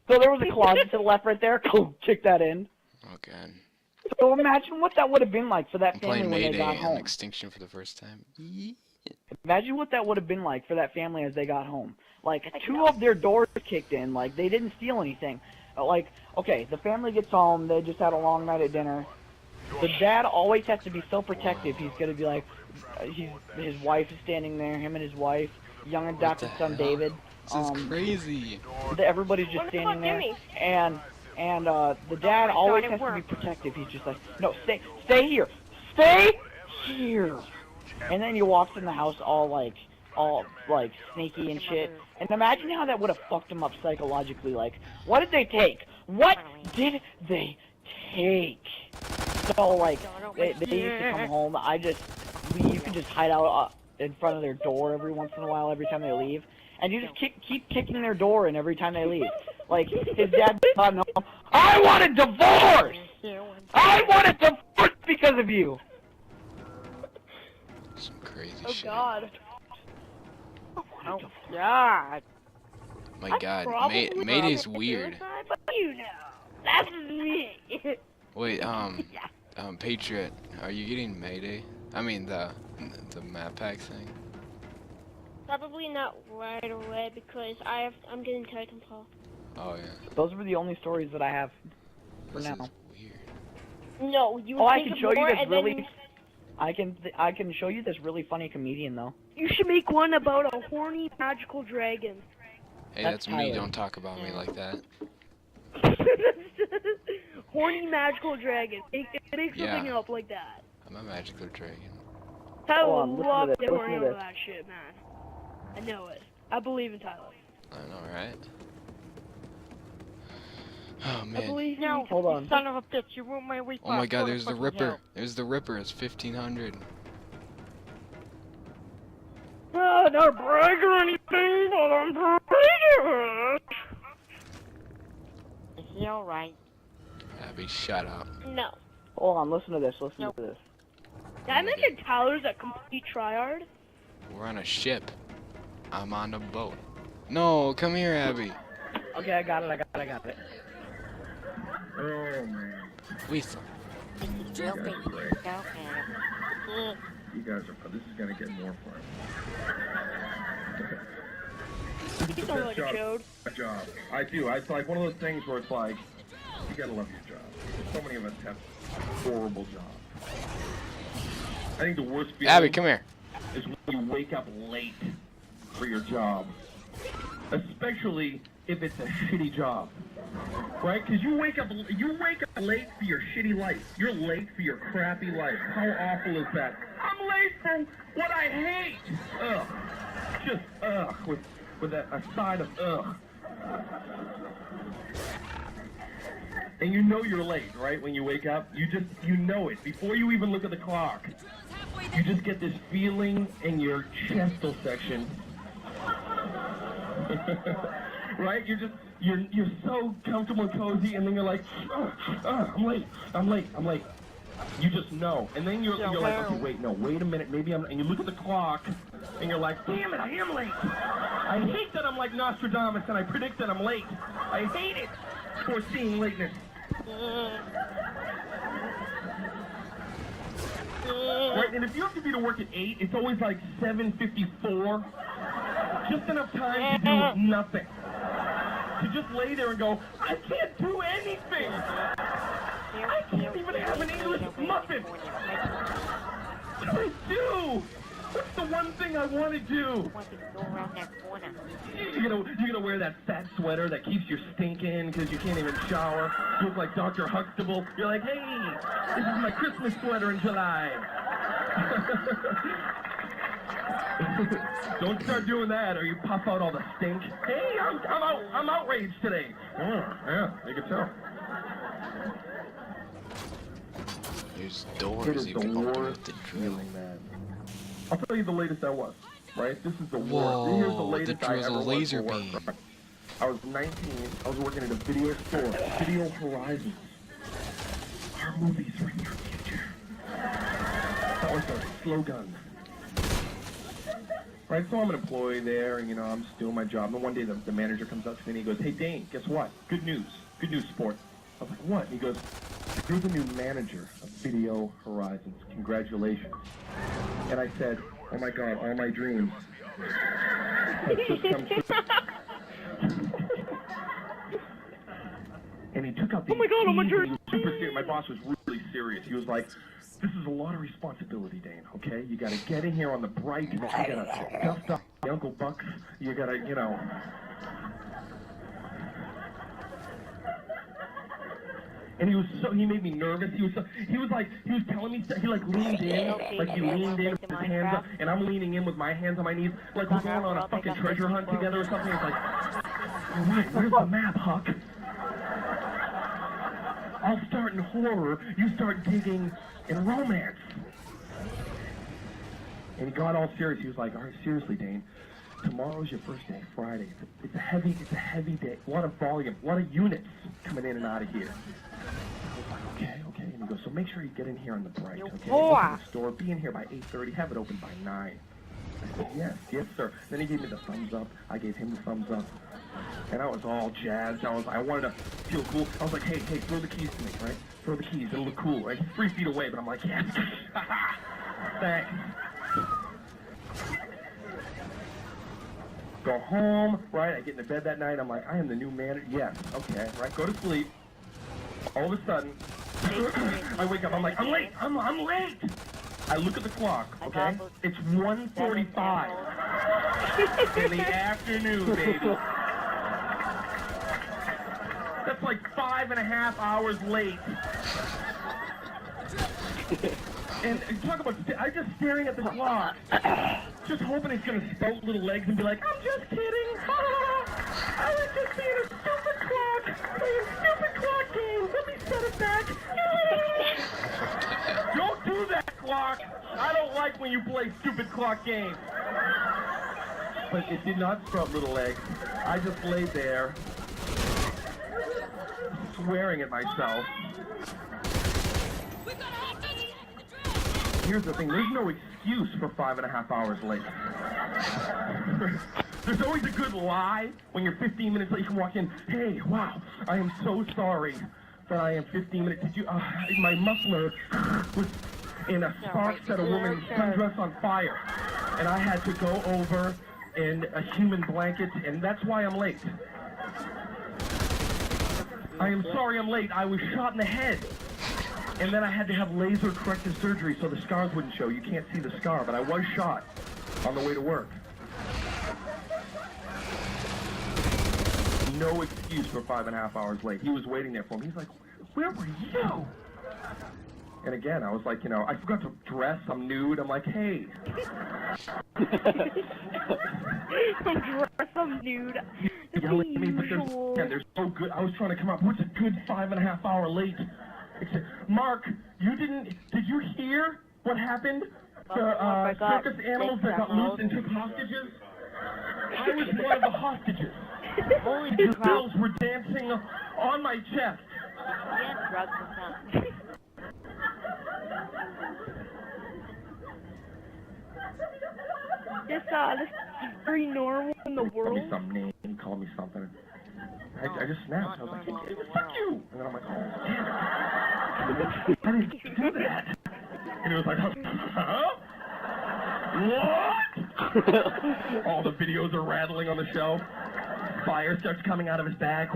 So there was a closet to the left right there. Kick that in. Okay. So imagine what that would have been like for that I'm family playing when they Mayday got on home. Extinction for the first time. Imagine what that would have been like for that family as they got home. Like, 2 of their doors kicked in. Like, they didn't steal anything. Like, okay, the family gets home. They just had a long night at dinner. The dad always has to be so protective. He's going to be like, his wife is standing there, him and his wife, young adopted son hell? David. This is crazy. Everybody's just standing there. And the dad always has to be protective. He's just like, no, stay here. Stay here. And then he walks in the house all sneaky and shit. And imagine how that would have fucked him up psychologically. Like, what did they take? What did they take? So, like, they used to come home. You could just hide out in front of their door every once in a while, every time they leave. And you just keep kicking their door in every time they leave. Like, his dad got home. I want a divorce! I want a divorce because of you! Some crazy shit. God. Oh God. My God, Mayday's weird. But you know, that's me. Wait, Patriot, are you getting Mayday? I mean the map pack thing. Probably not right away because I'm getting Titanfall. Oh yeah. Those were the only stories that I have for now. This is weird. No, you. I can show you this really. I can show you this really funny comedian though. You should make one about a horny magical dragon. Hey, that's me. Don't talk about me like that. Horny magical dragon. Make something up like that. I'm a magical dragon. Tyler would love to horny over that shit, man. I know it. I believe in Tyler. I know, right? Oh man. I believe now. Hold on. Son of a bitch, you ruined my week. Oh my God, there's the Ripper. There's the Ripper. It's 1500. Not brag or anything, but I'm pretty. Is he alright? Abby, shut up. No. Hold on, listen to this. Listen to this. Did I mention Tyler's a complete tryhard? We're on a ship. I'm on a boat. No, come here, Abby. Okay, I got it. Oh man. Lethal. You guys are great. You guys are. This is gonna get more fun. You don't like a chode. Job. I do. It's like one of those things where it's like, you gotta love your job. So many of us have horrible jobs. I think the worst feeling Abby, come here. is when you wake up late for your job. Especially if it's a shitty job. Right? Because you wake up late for your shitty life. You're late for your crappy life. How awful is that? I'm late for what I hate. Ugh. Just ugh. With a side of ugh. And you know you're late, right? When you wake up, you know it. Before you even look at the clock, you just get this feeling in your chestal section. Right? You're so comfortable and cozy, and then you're like, I'm late. You just know, and then you're like, okay, wait a minute, maybe and you look at the clock, and you're like, damn it, I am late. I hate that I'm like Nostradamus, and I predict that I'm late. I hate it. Foreseeing lateness. Right, and if you have to be to work at 8, it's always like 7:54. Just enough time to do nothing. To just lay there and go, I can't do anything. I can't even have an English muffin. What do I do? What's the one thing I want to do? You're gonna wear that fat sweater that keeps you stinking because you can't even shower. You look like Dr. Huxtable. You're like, hey, this is my Christmas sweater in July. Don't start doing that or you puff out all the stink. Hey, I'm outraged today. Yeah, you can tell. There's doors you can open with the drill. Man. I'll tell you the latest I was, right? This is the Whoa, worst. Here's the latest the I drill's a ever laser was for work. beam. I was 19. I was working at a video store, Video Horizons. Our movies are in your future. That was our slogan. Right, so I'm an employee there, and, you know, I'm just doing my job. And one day the manager comes up to me and he goes, "Hey, Dane, guess what? Good news, sport." I was like, "What?" And he goes, "You're the new manager of Video Horizons. Congratulations." And I said, "Oh my God, all my dreams have just come true." And he took out the Oh my God, all my keys, and dreams. he was super serious. My boss was really serious. He was like, "This is a lot of responsibility, Dane, okay? You gotta get in here on the bright, you gotta dust off the Uncle Bucks, you gotta, you know." And he made me nervous. He was telling me stuff. He like leaned in, like he leaned in with his hands up, and I'm leaning in with my hands on my knees, like we're going on a fucking treasure hunt together or something. It's like, "All right, where's the map, Huck? I'll start in horror, you start digging in romance." And he got all serious. He was like, "All right, seriously, Dane, tomorrow's your first day, Friday. It's a heavy day. A lot of volume, a lot of units coming in and out of here." I was like, okay. And he goes, "So make sure you get in here on the bright, okay? Open the store, be in here by 8:30, have it open by 9. I said, yes, sir." Then he gave me the thumbs up. I gave him the thumbs up. And I was all jazzed. I wanted to feel cool. I was like, hey, throw the keys to me, right? Throw the keys. It'll look cool. Right? He's 3 feet away, but I'm like, yes. Thanks. Go home, right? I get into bed that night. I'm like, I am the new manager. Yes, okay, right? Go to sleep. All of a sudden, I wake up. I'm like, I'm late. I'm late. I look at the clock, okay? It's 1:45 in the afternoon, baby. That's like 5.5 hours late. And talk about, I'm just staring at the clock, just hoping it's going to spout little legs and be like, "I'm just kidding. I was just being a stupid clock. Playing stupid clock games. Let me set it back." Don't do that, clock. I don't like when you play stupid clock games. But it did not sprout little legs. I just laid there, swearing at myself. Here's the thing, there's no excuse for 5.5 hours late. There's always a good lie when you're 15 minutes late. You can walk in, "Hey, wow, I am so sorry that I am 15 minutes. Did you, my muffler was in a spark set a woman's sundress on fire, and I had to go over in a human blanket, and that's why I'm late. I am sorry I'm late. I was shot in the head. And then I had to have laser corrective surgery so the scars wouldn't show. You can't see the scar, but I was shot on the way to work." No excuse for 5.5 hours late. He was waiting there for me. He's like, "Where were you?" And again, I was like, you know, I forgot to dress. I'm nude. I'm like, "Hey." I'm nude. Yelling at me, but they're so good. I was trying to come up. What's a good 5.5 hour late? Except, "Mark, did you hear what happened? The circus animals that got loose and took hostages? I was one of the hostages. His bells were dancing on my chest." This is very normal in the world. Call me some name. Call me something. I just snapped. I was like, "Hey, fuck you!" And then I'm like, "Oh, damn it. I didn't do that." And he was like, "Huh? What?" All the videos are rattling on the shelf. Fire starts coming out of his bag.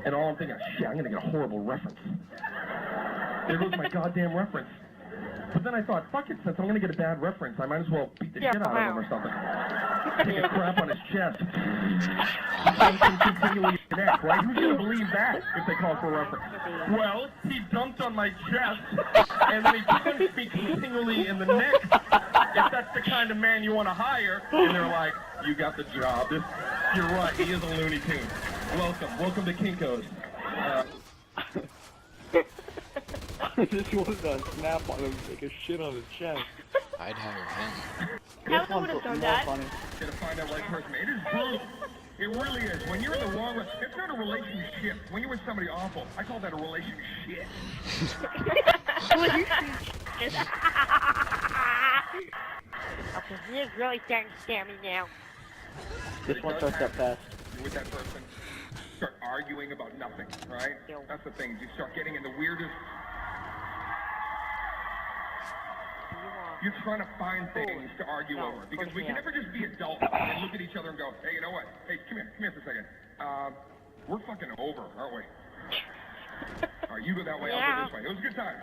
And all I'm thinking, shit, I'm going to get a horrible reference. There goes my goddamn reference. But then I thought, fuck it, since I'm going to get a bad reference, I might as well beat the shit out of him or something. Take a crap on his chest. Continually neck, right? Who's going to believe that if they call for a reference? "Well, he dumped on my chest, and then he couldn't speak continually in the neck. If that's the kind of man you want to hire." And they're like, "You got the job. You're right, he is a Looney Tune. Welcome to Kinko's." I just wanted to snap on him, take a shit on his chest. I'd hire him. I would have done that. Gonna find out right person. It is brutal. It really is. When you're in the wrong, it's not a relationship. When you're with somebody awful, I call that a relationship. Okay, he is really starting to scare me now. This one starts up fast. You with that person, start arguing about nothing, right? That's the thing. You start getting in the weirdest. You're trying to find things to argue over because we can never just be adults and look at each other and go, hey, you know what? Hey, come here for a second. We're fucking over, aren't we? All right, you go that way, I'll go this way. It was a good time.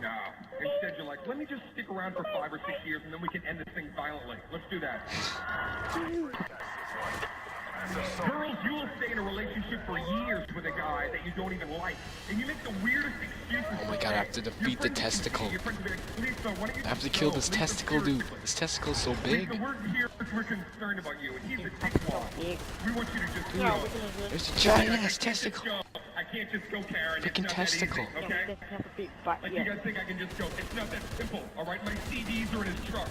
No. Instead, you're like, let me just stick around for 5 or 6 years and then we can end this thing violently. Let's do that. Girls, you will stay in a relationship for years with a guy that you don't even like. And you make the weirdest excuses. Oh my god, I have to defeat the testicle. I have to kill this testicle, dude. This testicle's so big. We're here because we're concerned about you. And he's a dickwad. We want you to just go. There's a giant ass testicle. I can't just go, Karen. Freaking testicle. Okay? Like you guys think I can just go. It's not that simple, alright? My CDs are in his truck.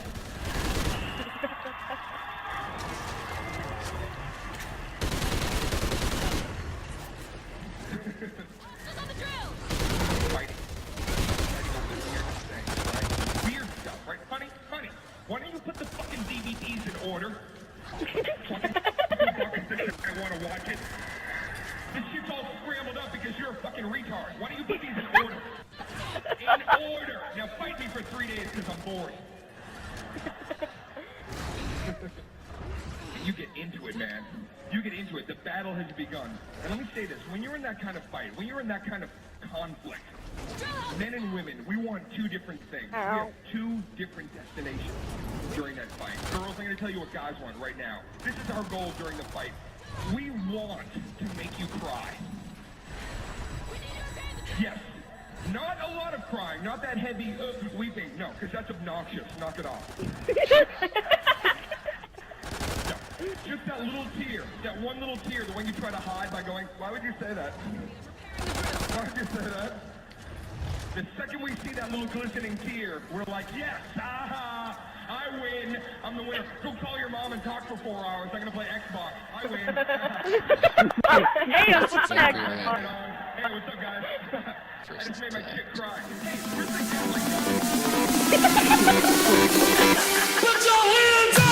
Weird stuff, right? Honey, why don't you put the fucking DVDs in order? I want to watch it. This shit's all scrambled up because you're a fucking retard. Why don't you put these in order? In order! Now fight me for 3 days because I'm bored. You get into it, man. You get into it. The battle has begun. And let me say this. When you're in that kind of fight, when you're in that kind of conflict, men and women, we want 2 different things. We have 2 different destinations during that fight. Girls, I'm going to tell you what guys want right now. This is our goal during the fight. We want to make you cry. Yes. Not a lot of crying. Not that heavy weeping. No, because that's obnoxious. Knock it off. Just that little tear, that one little tear, the one you try to hide by going, why would you say that? Why would you say that? The second we see that little glistening tear, we're like, yes, aha, I win, I'm the winner. Go call your mom and talk for 4 hours, I'm gonna play Xbox, I win. Hey, I'm Exactly back. right. Hey, what's up, guys? I just made my chick cry. Hey, Put your hands up!